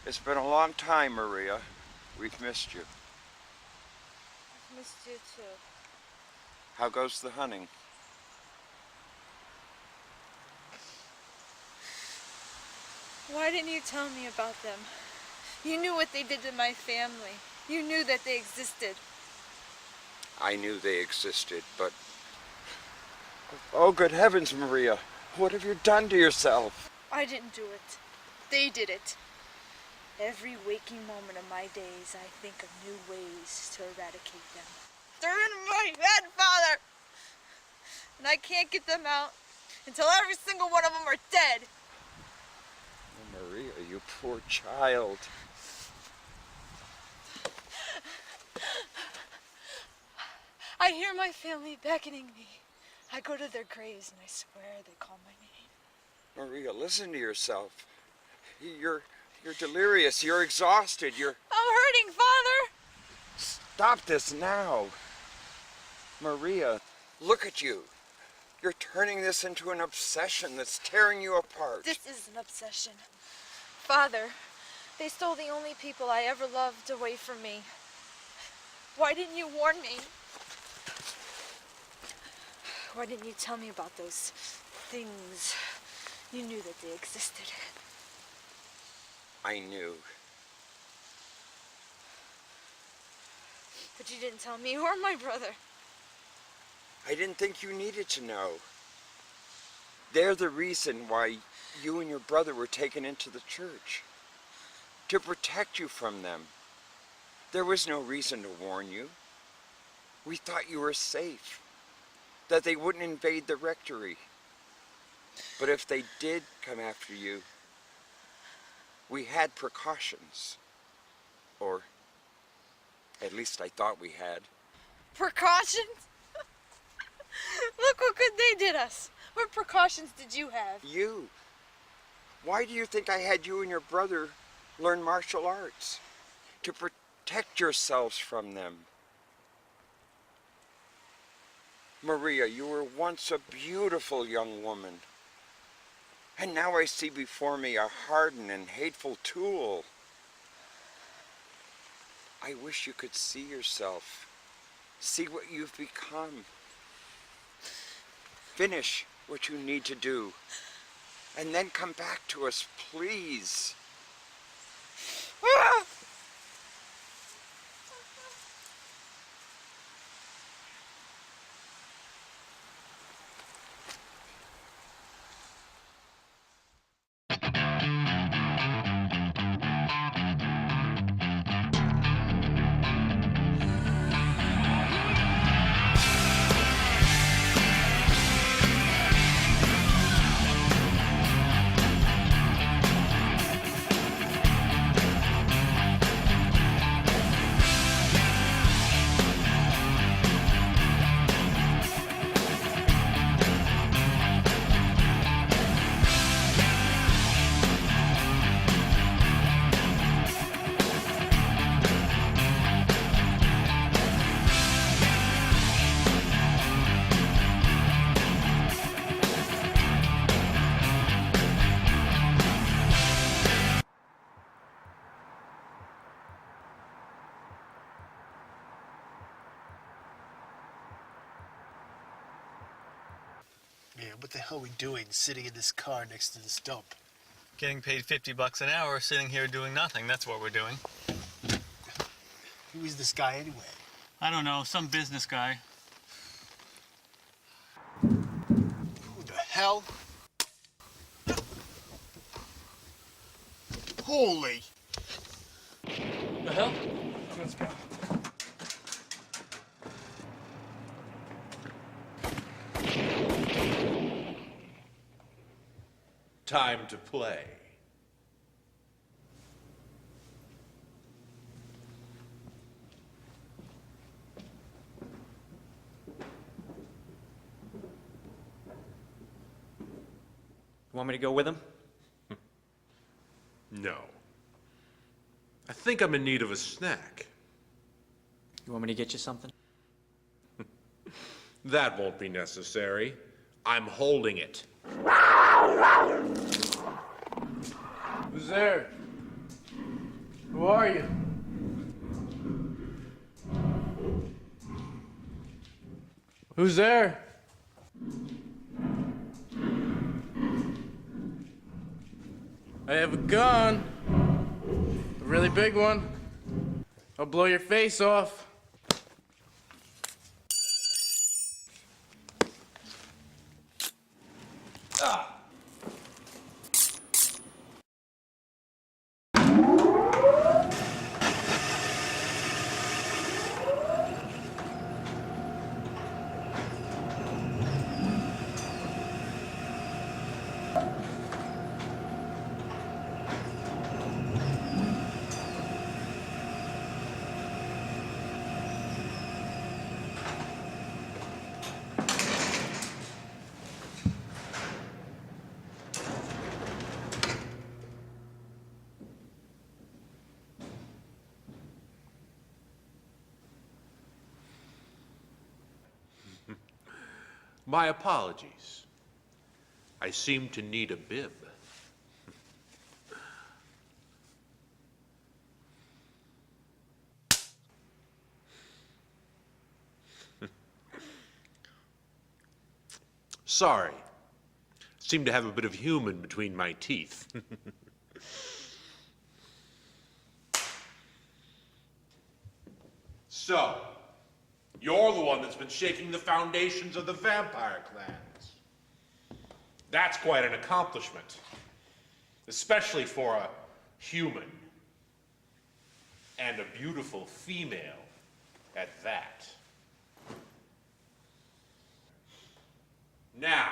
It's been a long time, Maria. We've missed you. I've missed you too. How goes the hunting? Why didn't you tell me about them? You knew what they did to my family. You knew that they existed. I knew they existed, but... Oh, good heavens, Maria. What have you done to yourself? I didn't do it. They did it. Every waking moment of my days, I think of new ways to eradicate them. They're in my head, Father! And I can't get them out until every single one of them are dead. Oh, Maria, you poor child. I hear my family beckoning me. I go to their graves and I swear they call my name. Maria, listen to yourself. You're delirious. You're exhausted. I'm hurting, Father! Stop this now. Maria, look at you. You're turning this into an obsession that's tearing you apart. This is an obsession. Father, they stole the only people I ever loved away from me. Why didn't you warn me? Why didn't you tell me about those things? You knew that they existed. I knew. But you didn't tell me or my brother. I didn't think you needed to know. They're the reason why you and your brother were taken into the church. To protect you from them. There was no reason to warn you. We thought you were safe. That they wouldn't invade the rectory. But if they did come after you, we had precautions. Or at least I thought we had. Precautions? Look what good they did us. What precautions did you have? You. Why do you think I had you and your brother learn martial arts? To protect yourselves from them. Maria, you were once a beautiful young woman. And now I see before me a hardened and hateful tool. I wish you could see yourself. See what you've become. Finish what you need to do. And then come back to us, please. Man, what the hell are we doing sitting in this car next to this dump? Getting paid $50 an hour, sitting here doing nothing. That's what we're doing. Who is this guy anyway? I don't know, some business guy. Who the hell? Holy! The hell? Let's go. Time to play. Want me to go with him? No. I think I'm in need of a snack. You want me to get you something? That won't be necessary. I'm holding it. Who's there? Who are you? Who's there? I have a gun. A really big one. I'll blow your face off. Ah. My apologies. I seem to need a bib. Sorry. Seem to have a bit of human between my teeth. So, you're the one that's been shaking the foundations of the vampire clans. That's quite an accomplishment, especially for a human, and a beautiful female at that. Now,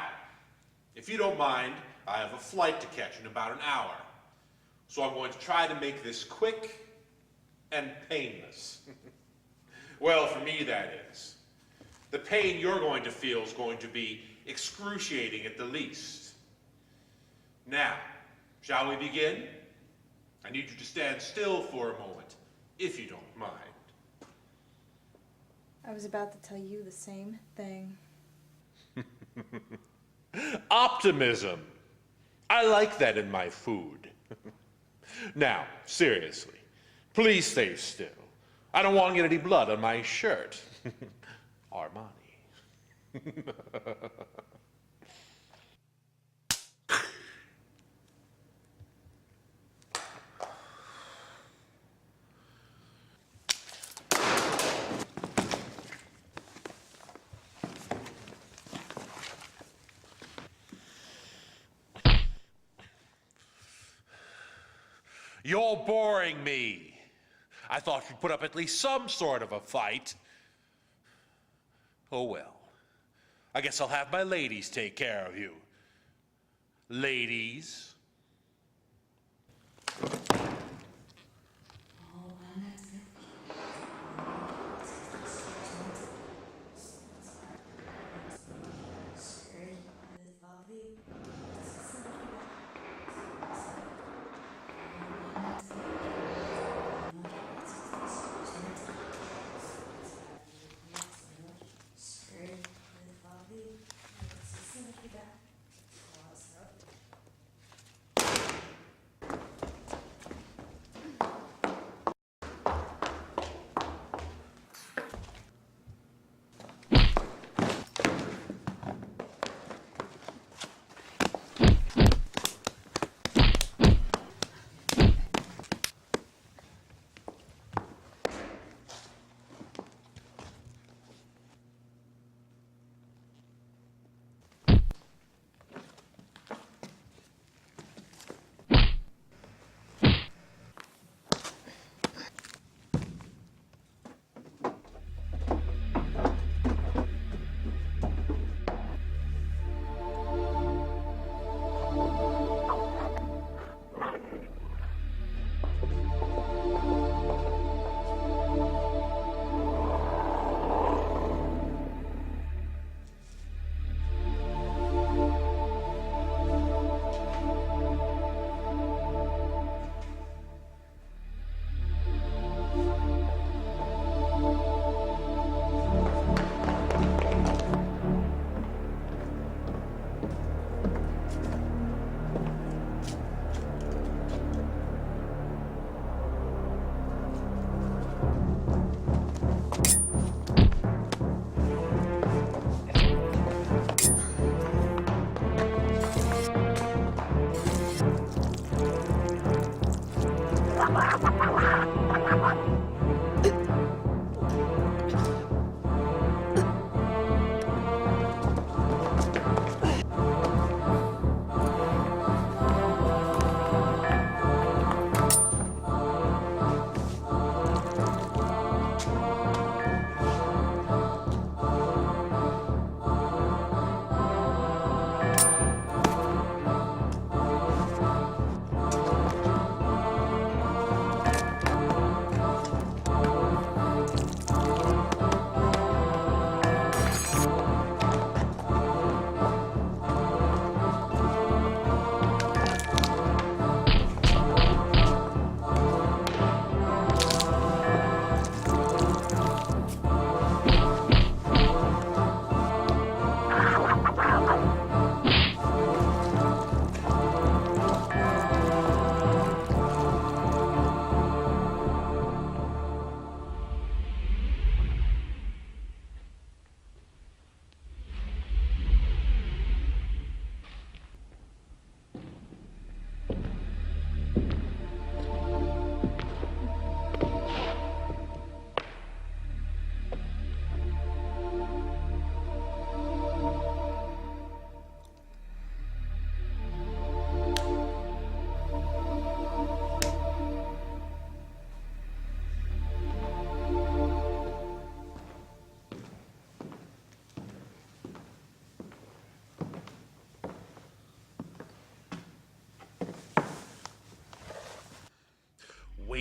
if you don't mind, I have a flight to catch in about an hour, so I'm going to try to make this quick and painless. Well, for me, that is. The pain you're going to feel is going to be excruciating at the least. Now, shall we begin? I need you to stand still for a moment, if you don't mind. I was about to tell you the same thing. Optimism. I like that in my food. Now, seriously, please stay still. I don't want to get any blood on my shirt. Armani. You're boring me. I thought you'd put up at least some sort of a fight. Oh well. I guess I'll have my ladies take care of you. Ladies?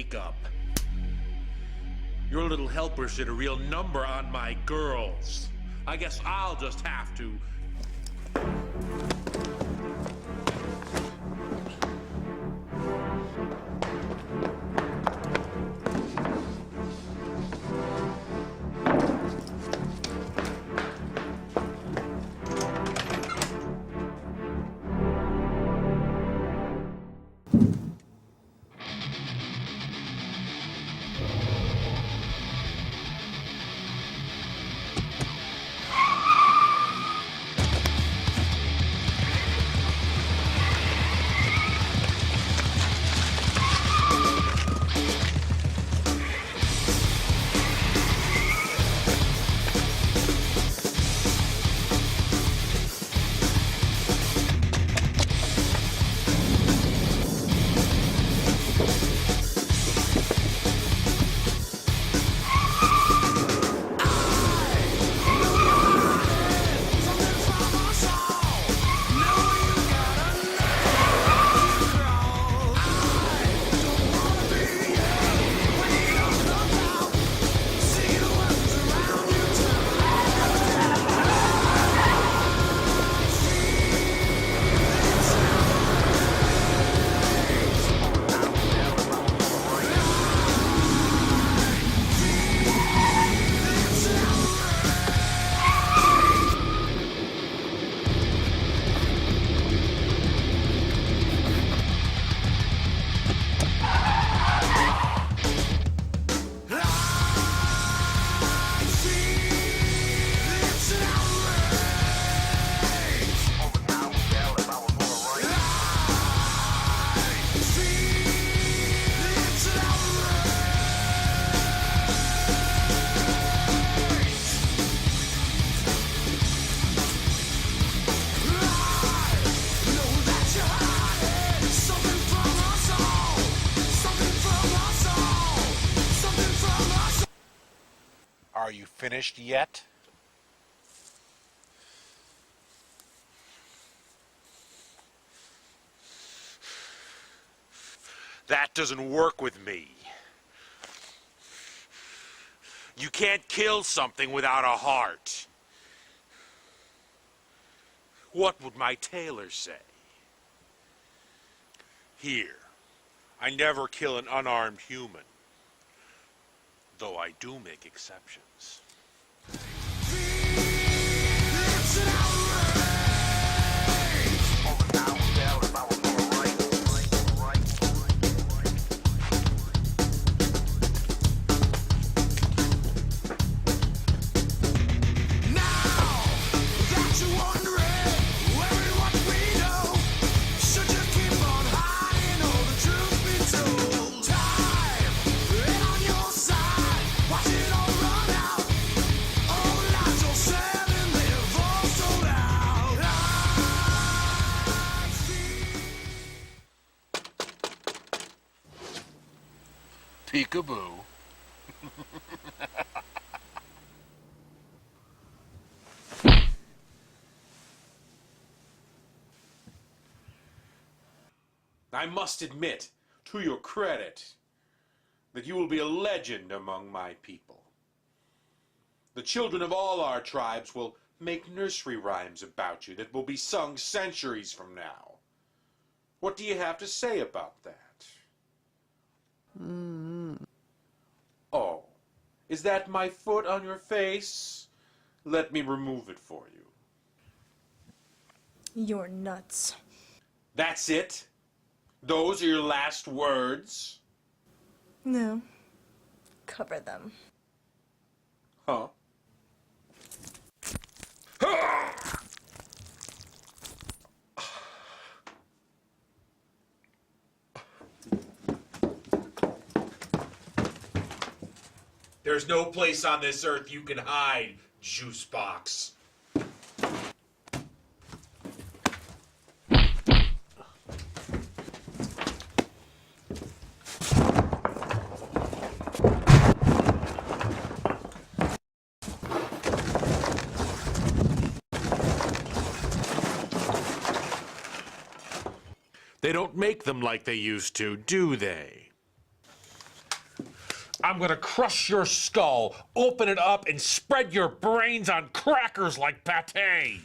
wake up. Your little helpers did a real number on my girls. I guess I'll just have to. Are you finished yet? That doesn't work with me. You can't kill something without a heart. What would my tailor say? Here, I never kill an unarmed human, though I do make exceptions. Peekaboo. I must admit, to your credit, that you will be a legend among my people. The children of all our tribes will make nursery rhymes about you that will be sung centuries from now. What do you have to say about that? Oh, is that my foot on your face? Let me remove it for you. You're nuts. That's it? Those are your last words? No. Cover them. Huh? There's no place on this earth you can hide, juice box. They don't make them like they used to, do they? I'm gonna crush your skull, open it up, and spread your brains on crackers like pate.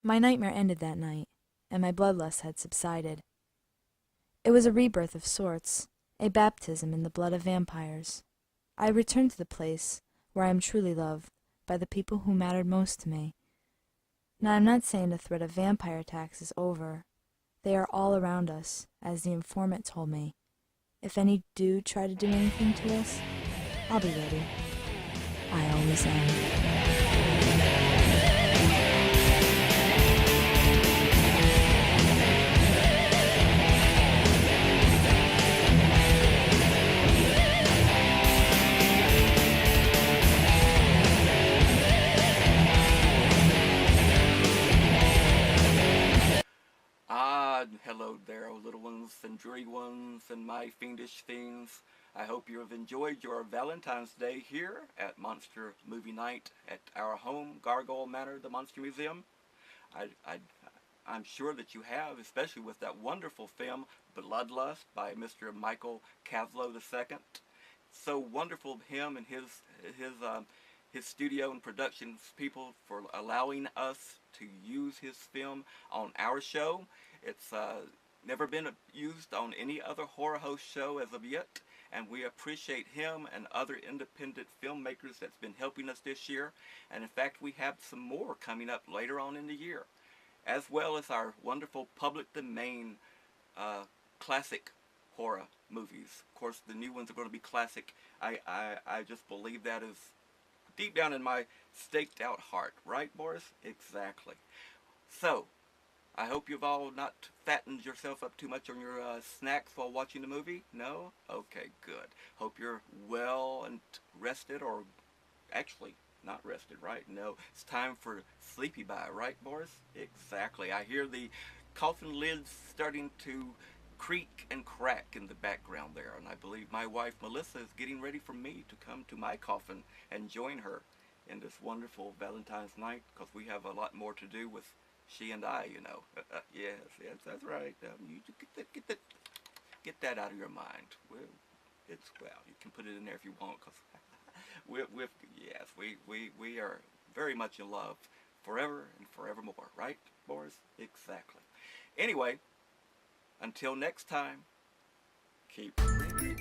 My nightmare ended that night, and my bloodlust had subsided. It was a rebirth of sorts, a baptism in the blood of vampires. I returned to the place where I am truly loved by the people who mattered most to me. Now, I'm not saying the threat of vampire attacks is over. They are all around us, as the informant told me. If any do try to do anything to us, I'll be ready. I always am. Hello there, oh little ones and dreary ones and my fiendish fiends. I hope you have enjoyed your Valentine's Day here at Monster Movie Night at our home, Gargoyle Manor, the Monster Museum. I'm sure that you have, especially with that wonderful film, Bloodlust, by Mr. Michael Caslow II. So wonderful of him and his studio and productions people for allowing us to use his film on our show. It's never been used on any other horror host show as of yet, and we appreciate him and other independent filmmakers that's been helping us this year. And in fact, we have some more coming up later on in the year, as well as our wonderful public domain classic horror movies. Of course, the new ones are going to be classic. I just believe that is deep down in my staked out heart. Right, Boris? Exactly. So, I hope you've all not fattened yourself up too much on your snacks while watching the movie. No? Okay, good. Hope you're well and rested, or actually not rested, right? No, it's time for sleepy bye, right, Boris? Exactly. I hear the coffin lids starting to creak and crack in the background there, and I believe my wife Melissa is getting ready for me to come to my coffin and join her in this wonderful Valentine's night, because we have a lot more to do with she and I, you know. Yes, that's right. You get that out of your mind. Well, you can put it in there if you want, because we are very much in love, forever and forevermore, right, Boris? Exactly. Anyway, until next time, keep dreaming.